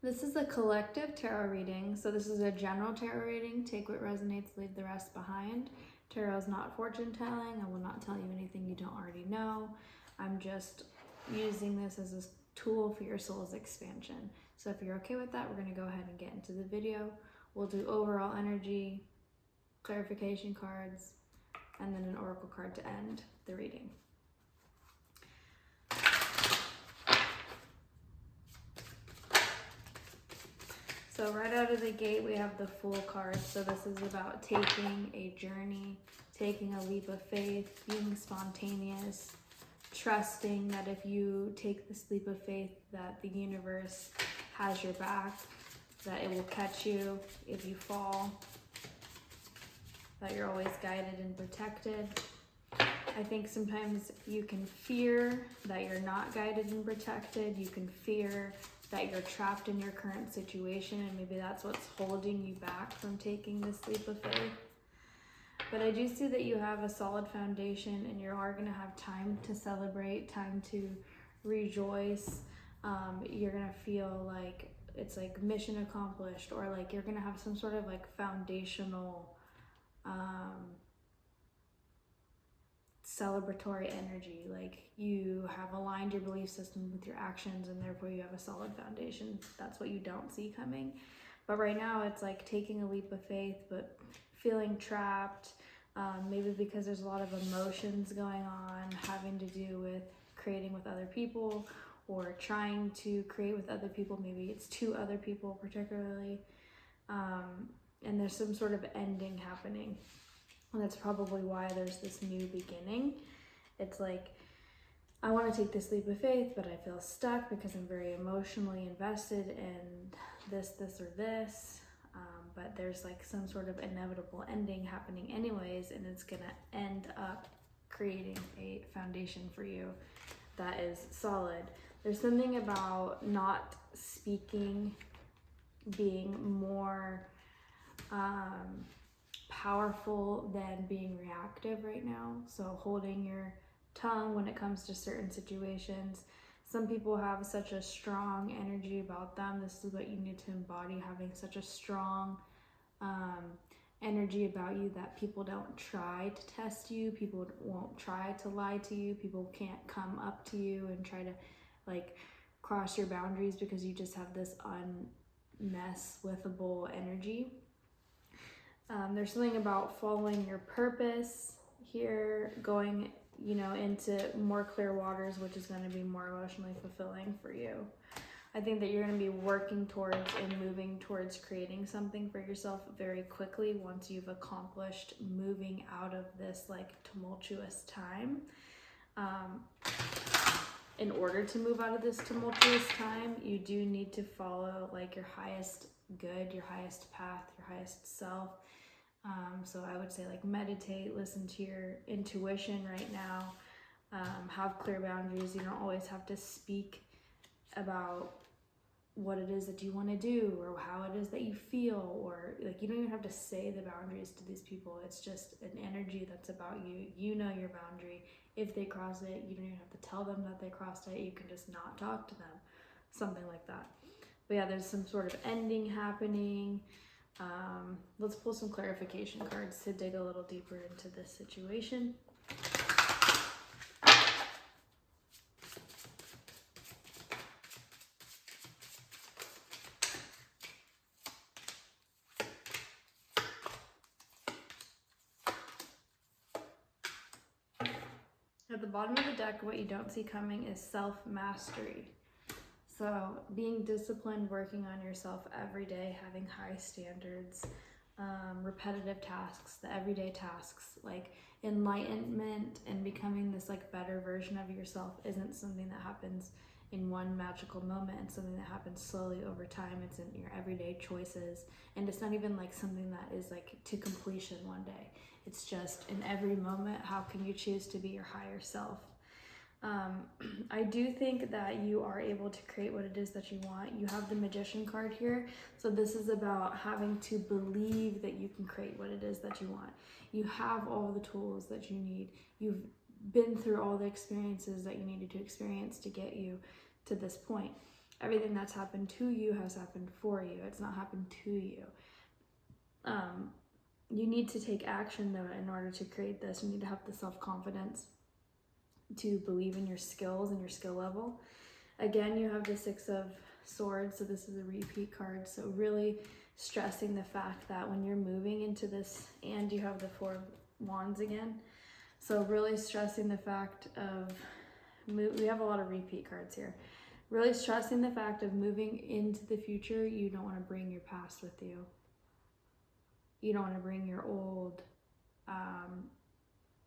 This is a collective tarot reading, so this is a general tarot reading. Take what resonates, leave the rest behind. Tarot is not fortune telling. I will not tell you anything you don't already know. I'm just using this as a tool for your soul's expansion. So if you're okay with that, we're going to go ahead and get into the video. We'll do overall energy, clarification cards, and then an oracle card to end the reading. So right out of the gate, we have the Fool card. So this is about taking a journey, taking a leap of faith, being spontaneous, trusting that if you take this leap of faith, that the universe has your back, that it will catch you if you fall, that you're always guided and protected. I think sometimes you can fear that you're not guided and protected. You can fear that you're trapped in your current situation, and maybe that's what's holding you back from taking this leap of faith. But I do see that you have a solid foundation, and you are going to have time to celebrate, time to rejoice. You're going to feel like it's like mission accomplished, or like you're going to have some sort of like foundational celebratory energy, like you have aligned your belief system with your actions, and therefore you have a solid foundation. That's what you don't see coming. But right now it's like taking a leap of faith but feeling trapped, maybe because there's a lot of emotions going on having to do with creating with other people, or trying to create with other people. Maybe it's two other people particularly, and there's some sort of ending happening. And that's probably why there's this new beginning. It's like, I want to take this leap of faith, but I feel stuck because I'm very emotionally invested in this, or this. But there's like some sort of inevitable ending happening anyways, and it's going to end up creating a foundation for you that is solid. There's something about not speaking being more powerful than being reactive right now. So holding your tongue when it comes to certain situations. Some people have such a strong energy about them. This is what you need to embody, having such a strong energy about you that people don't try to test you. People won't try to lie to you. People can't come up to you and try to like cross your boundaries, because you just have this unmess-withable energy. There's something about following your purpose here, going, into more clear waters, which is going to be more emotionally fulfilling for you. I think that you're going to be working towards and moving towards creating something for yourself very quickly once you've accomplished moving out of this like tumultuous time. In order to move out of this tumultuous time, you do need to follow like your highest good, your highest path, your highest self. So I would say like meditate, listen to your intuition right now, have clear boundaries. You don't always have to speak about what it is that you want to do or how it is that you feel, or like you don't even have to say the boundaries to these people. It's just an energy that's about you. You know your boundary. If they cross it, you don't even have to tell them that they crossed it. You can just not talk to them, something like that. But yeah, there's some sort of ending happening. Let's pull some clarification cards to dig a little deeper into this situation. At the bottom of the deck, what you don't see coming is self-mastery. So being disciplined, working on yourself every day, having high standards, repetitive tasks, the everyday tasks, like enlightenment and becoming this like better version of yourself isn't something that happens in one magical moment. It's something that happens slowly over time. It's in your everyday choices, and it's not even like something that is like to completion one day. It's just in every moment, how can you choose to be your higher self? I do think that you are able to create what it is that you want. You have the Magician card here. So this is about having to believe that you can create what it is that you want. You have all the tools that you need. You've been through all the experiences that you needed to experience to get you to this point. everything that's happened to you has happened for you. It's not happened to you. You need to take action though in order to create this. You need to have the self-confidence to believe in your skills and your skill level. Again, you have the Six of Swords, so this is a repeat card. So really stressing the fact that when you're moving into this, and you have the Four of Wands again, so really stressing the fact of, we have a lot of repeat cards here. Really stressing the fact of moving into the future, you don't want to bring your past with you. You don't want to bring your old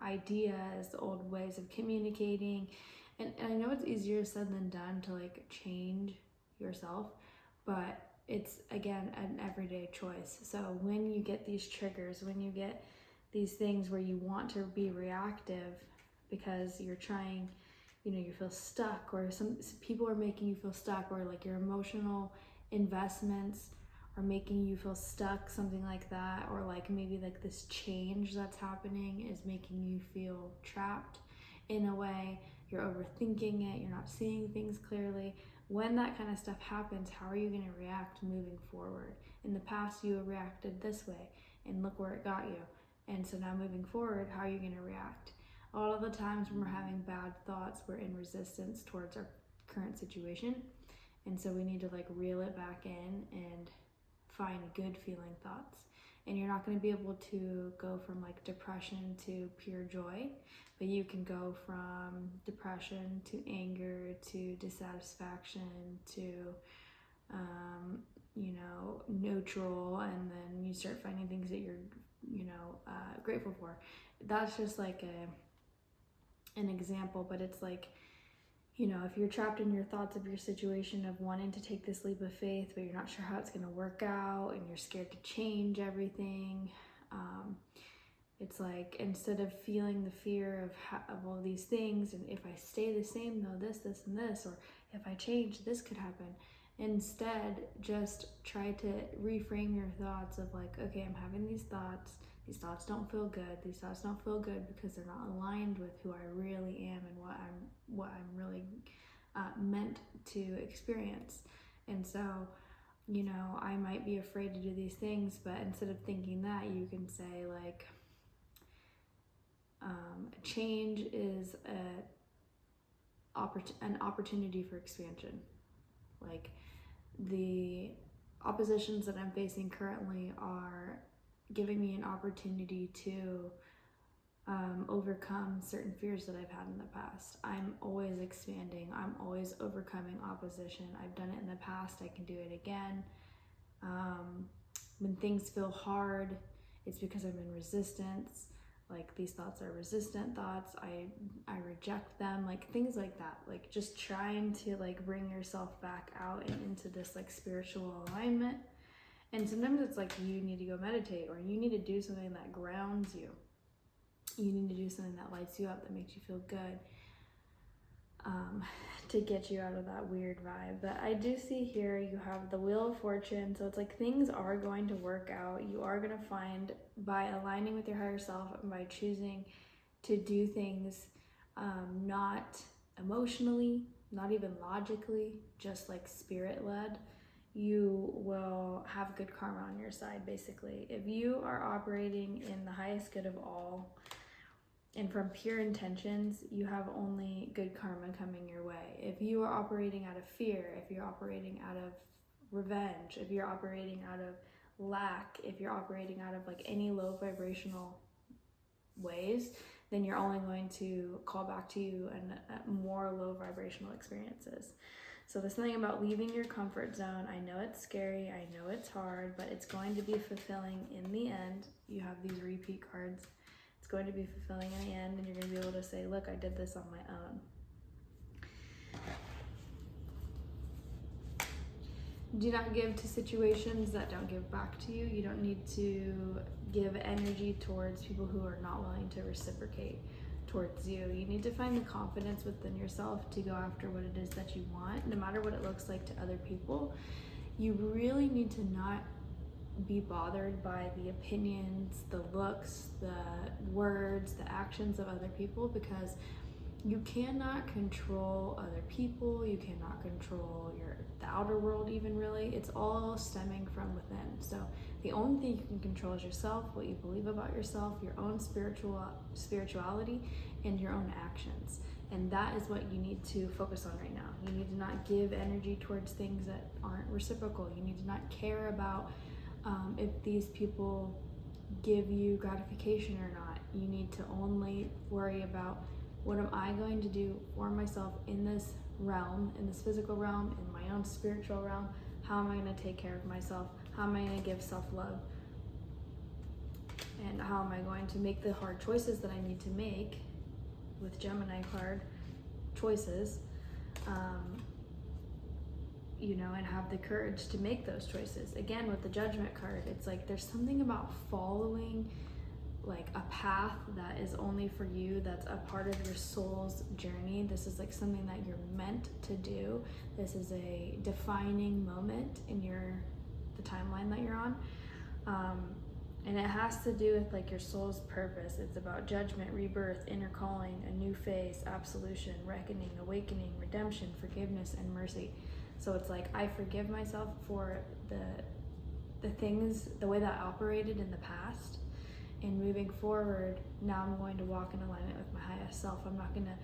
ideas, old ways of communicating. And I know it's easier said than done to like change yourself, but it's, again, an everyday choice. So when you get these triggers, when you get these things where you want to be reactive because you're trying, you feel stuck, or some people are making you feel stuck, or like your emotional investments are making you feel stuck, something like that, or like maybe like this change that's happening is making you feel trapped in a way. You're overthinking it, you're not seeing things clearly. When that kind of stuff happens, how are you going to react moving forward? In the past, you reacted this way, and look where it got you. And so now moving forward, how are you going to react? A lot of the times when we're having bad thoughts, we're in resistance towards our current situation. And so we need to like reel it back in and find good feeling thoughts. And you're not going to be able to go from like depression to pure joy, but you can go from depression to anger to dissatisfaction to neutral, and then you start finding things that you're grateful for. That's just like an example, but it's like, if you're trapped in your thoughts of your situation of wanting to take this leap of faith, but you're not sure how it's going to work out, and you're scared to change everything, it's like, instead of feeling the fear of all these things, and if I stay the same though, this, and this, or if I change, this could happen. Instead, just try to reframe your thoughts of like, okay, I'm having these thoughts. These thoughts don't feel good. These thoughts don't feel good because they're not aligned with who I really am and what I'm really meant to experience. And so, I might be afraid to do these things, but instead of thinking that, you can say like, change is an opportunity for expansion. Like, the oppositions that I'm facing currently are giving me an opportunity to overcome certain fears that I've had in the past. I'm always expanding. I'm always overcoming opposition. I've done it in the past. I can do it again. When things feel hard, it's because I'm in resistance. Like, these thoughts are resistant thoughts. I reject them, like things like that. Like, just trying to like bring yourself back out and into this like spiritual alignment. And sometimes it's like you need to go meditate, or you need to do something that grounds you. You need to do something that lights you up, that makes you feel good, to get you out of that weird vibe. But I do see here you have the Wheel of Fortune. So it's like things are going to work out. You are going to find, by aligning with your higher self and by choosing to do things not emotionally, not even logically, just like spirit-led, you will have good karma on your side, basically. If you are operating in the highest good of all and from pure intentions, you have only good karma coming your way. If you are operating out of fear, if you're operating out of revenge, if you're operating out of lack, if you're operating out of like any low vibrational ways, then you're only going to call back to you and more low vibrational experiences. So there's something about leaving your comfort zone. I know it's scary, I know it's hard, but it's going to be fulfilling in the end. You have these repeat cards. It's going to be fulfilling in the end, and you're going to be able to say, look, I did this on my own. Do not give to situations that don't give back to you. You don't need to give energy towards people who are not willing to reciprocate towards you. You need to find the confidence within yourself to go after what it is that you want, no matter what it looks like to other people. You really need to not be bothered by the opinions, the looks, the words, the actions of other people, because you cannot control other people, you cannot control the outer world even, really. It's all stemming from within. So the only thing you can control is yourself, what you believe about yourself, your own spirituality, and your own actions. And that is what you need to focus on right now. You need to not give energy towards things that aren't reciprocal. You need to not care about if these people give you gratification or not. You need to only worry about, what am I going to do for myself in this realm, in this physical realm, in my own spiritual realm? How am I going to take care of myself? How am I going to give self-love? And how am I going to make the hard choices that I need to make with Gemini card choices, and have the courage to make those choices. Again, with the Judgment card, it's like there's something about following like a path that is only for you, that's a part of your soul's journey. This is like something that you're meant to do. This is a defining moment in the timeline that you're on. And it has to do with like your soul's purpose. It's about judgment, rebirth, inner calling, a new phase, absolution, reckoning, awakening, redemption, forgiveness, and mercy. So it's like, I forgive myself for the things, the way that I operated in the past. And moving forward, now I'm going to walk in alignment with my highest self. I'm not going to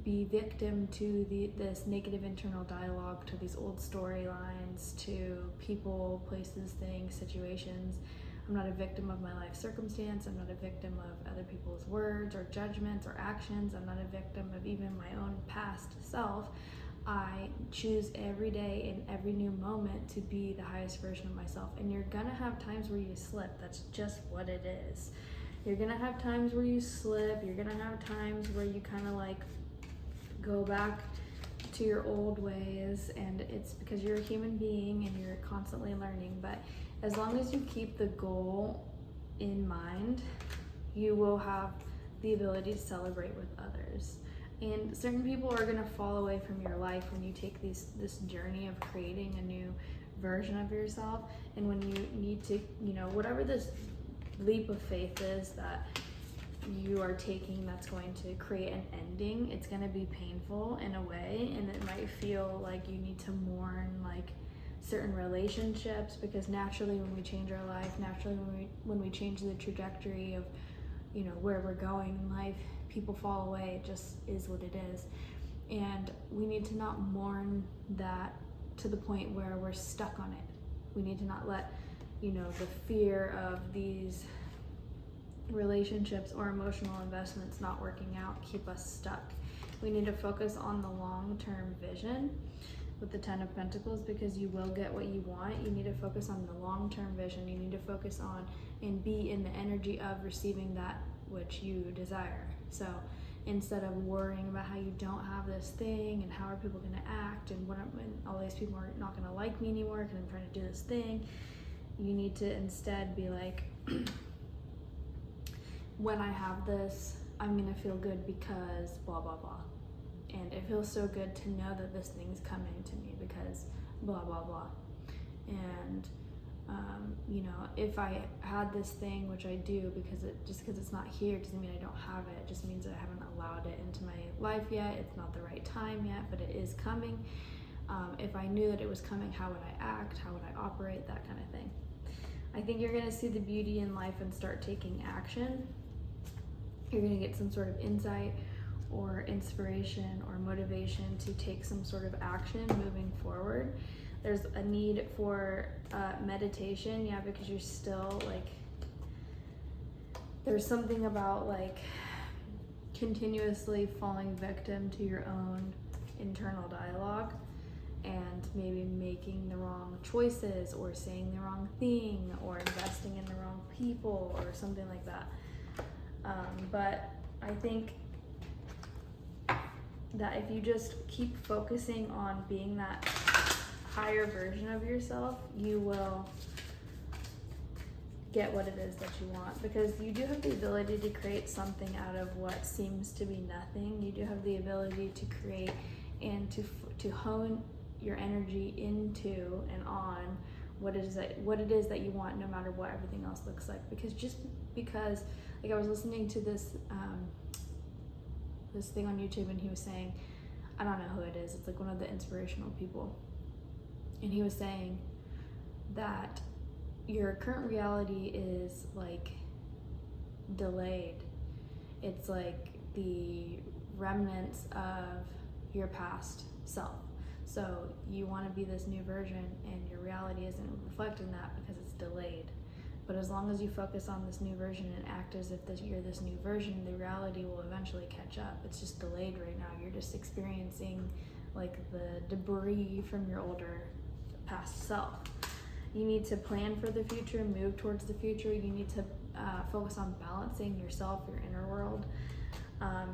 be victim to this negative internal dialogue, to these old storylines, to people, places, things, situations. I'm not a victim of my life circumstance. I'm not a victim of other people's words or judgments or actions. I'm not a victim of even my own past self. I choose every day and every new moment to be the highest version of myself. And you're gonna have times where you slip. That's just what it is. You're gonna have times where you slip. You're gonna have times where you kind of like go back to your old ways, and it's because you're a human being and you're constantly learning. But as long as you keep the goal in mind, you will have the ability to celebrate with others. And certain people are going to fall away from your life when you take this journey of creating a new version of yourself. And when you need to, whatever this leap of faith is that you are taking that's going to create an ending, it's going to be painful in a way, and it might feel like you need to mourn like certain relationships, because naturally when we change our life, naturally when we change the trajectory of where we're going in life, people fall away. It just is what it is. And we need to not mourn that to the point where we're stuck on it. We need to not let the fear of these relationships or emotional investments not working out keep us stuck. We need to focus on the long-term vision with the 10 of Pentacles, because you will get what you want. You need to focus on the long-term vision. You need to focus on and be in the energy of receiving that which you desire. So instead of worrying about how you don't have this thing and how are people going to act and all these people are not going to like me anymore because I'm trying to do this thing, you need to instead be like, when I have this, I'm going to feel good because blah, blah, blah. And it feels so good to know that this thing's coming to me because blah, blah, blah. And, if I had this thing, which I do, because it's not here doesn't mean I don't have it. It just means that I haven't allowed it into my life yet. It's not the right time yet, but it is coming. If I knew that it was coming, how would I act? How would I operate? That kind of thing. I think you're going to see the beauty in life and start taking action. You're going to get some sort of insight or inspiration or motivation to take some sort of action moving forward. There's a need for meditation, because you're still there's something about continuously falling victim to your own internal dialogue and maybe making the wrong choices or saying the wrong thing or investing in the wrong people or something like that. But I think that if you just keep focusing on being that higher version of yourself, you will get what it is that you want, because you do have the ability to create something out of what seems to be nothing. You do have the ability to create and to hone your energy into and on what it is that you want, no matter what everything else looks like. Because I was listening to this this thing on YouTube, and he was saying, I don't know who it is, it's like one of the inspirational people, and he was saying that your current reality is like delayed. It's like the remnants of your past self. So you want to be this new version, and your reality isn't reflecting that because it's delayed. But as long as you focus on this new version and act as if you're this new version, the reality will eventually catch up. It's just delayed right now. You're just experiencing like the debris from your older past self. You need to plan for the future, move towards the future. You need to focus on balancing yourself, your inner world,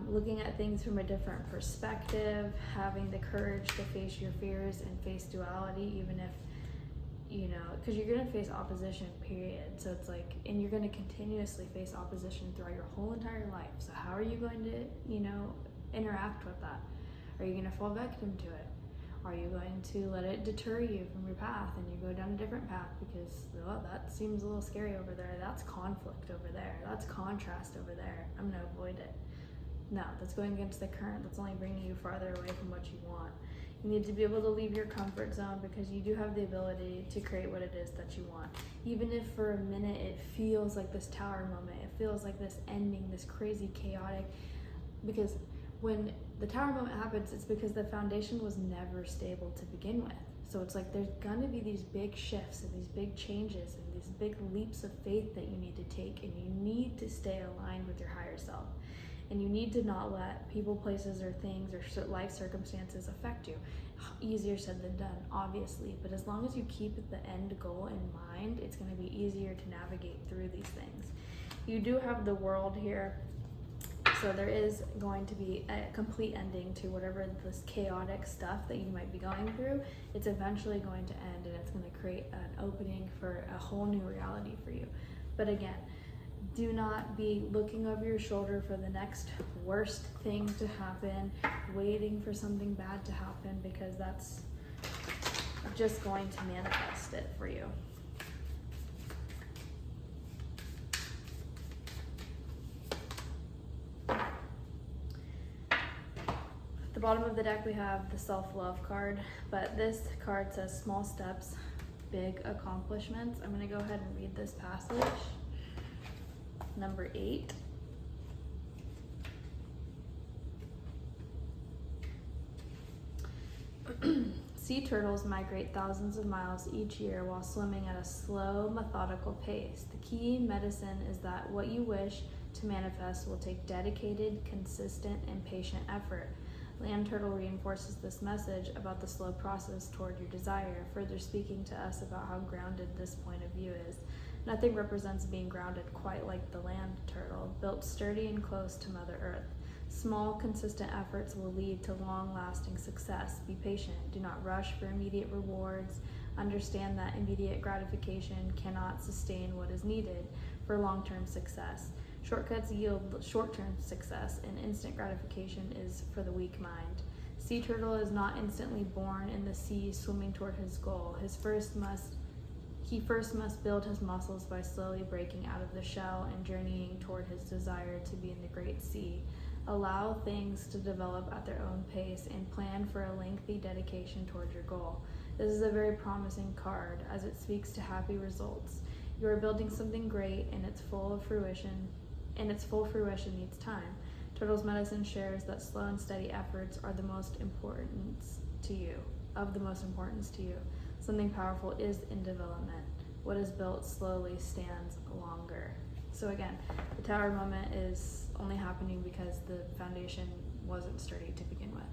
looking at things from a different perspective, having the courage to face your fears and face duality, even if, because you're going to face opposition, period. So it's like, and you're going to continuously face opposition throughout your whole entire life. So how are you going to, interact with that? Are you going to fall victim to it? Are you going to let it deter you from your path and you go down a different path because, that seems a little scary over there. That's conflict over there. That's contrast over there. I'm going to avoid it. No, that's going against the current. That's only bringing you farther away from what you want. You need to be able to leave your comfort zone, because you do have the ability to create what it is that you want. Even if for a minute it feels like this tower moment, it feels like this ending, this crazy chaotic, because when the tower moment happens, it's because the foundation was never stable to begin with. So it's like there's gonna be these big shifts and these big changes and these big leaps of faith that you need to take, and you need to stay aligned with your higher self. And you need to not let people, places, or things, or life circumstances affect you. Easier said than done, obviously, but as long as you keep the end goal in mind, it's going to be easier to navigate through these things. You do have the world here, so there is going to be a complete ending to whatever this chaotic stuff that you might be going through. It's eventually going to end, and it's going to create an opening for a whole new reality for you. But again, do not be looking over your shoulder for the next worst thing to happen, waiting for something bad to happen, because that's just going to manifest it for you. At the bottom of the deck we have the self-love card, but this card says small steps, big accomplishments. I'm going to go ahead and read this passage. Number 8. Sea turtles migrate thousands of miles each year while swimming at a slow, methodical pace. The key medicine is that what you wish to manifest will take dedicated, consistent, and patient effort. Land Turtle reinforces this message about the slow process toward your desire, further speaking to us about how grounded this point of view is. Nothing represents being grounded quite like the land turtle, built sturdy and close to Mother Earth. Small, consistent efforts will lead to long-lasting success. Be patient. Do not rush for immediate rewards. Understand that immediate gratification cannot sustain what is needed for long-term success. Shortcuts yield short-term success, and instant gratification is for the weak mind. Sea turtle is not instantly born in the sea swimming toward his goal. He first must build his muscles by slowly breaking out of the shell and journeying toward his desire to be in the great sea. Allow things to develop at their own pace and plan for a lengthy dedication toward your goal. This is a very promising card as it speaks to happy results. You are building something great, and its full fruition needs time. Turtle's medicine shares that slow and steady efforts are of the most importance to you. Something powerful is in development. What is built slowly stands longer. So again, the tower moment is only happening because the foundation wasn't sturdy to begin with.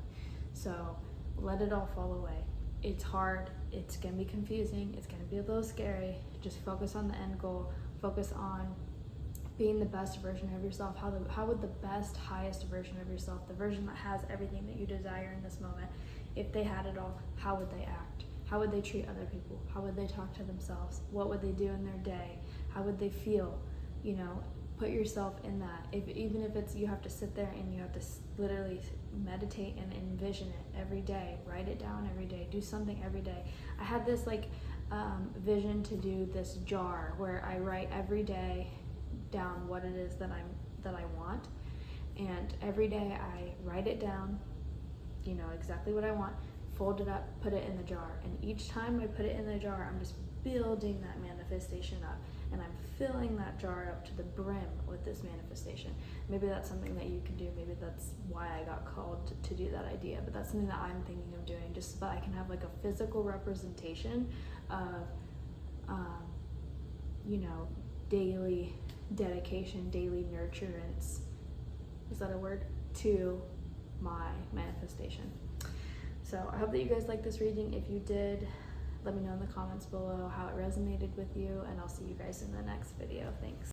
So let it all fall away. It's hard, it's gonna be confusing, it's gonna be a little scary. Just focus on the end goal, focus on being the best version of yourself. How would the best, highest version of yourself, the version that has everything that you desire in this moment, if they had it all, how would they act? How would they treat other people? How would they talk to themselves? What would they do in their day? How would they feel? Put yourself in that. Even if it's you have to sit there and you have to literally meditate and envision it every day. Write it down every day. Do something every day. I had this vision to do this jar where I write every day down what it is that I want, And every day I write it down, you know, exactly what I want, fold it up, put it in the jar. And each time I put it in the jar, I'm just building that manifestation up, and I'm filling that jar up to the brim with this manifestation. Maybe that's something that you can do. Maybe that's why I got called to do that idea, but that's something that I'm thinking of doing, just so that I can have like a physical representation of, you know, daily dedication, daily nurturance, is that a word, to my manifestation. So I hope that you guys liked this reading. If you did, let me know in the comments below how it resonated with you, and I'll see you guys in the next video. Thanks.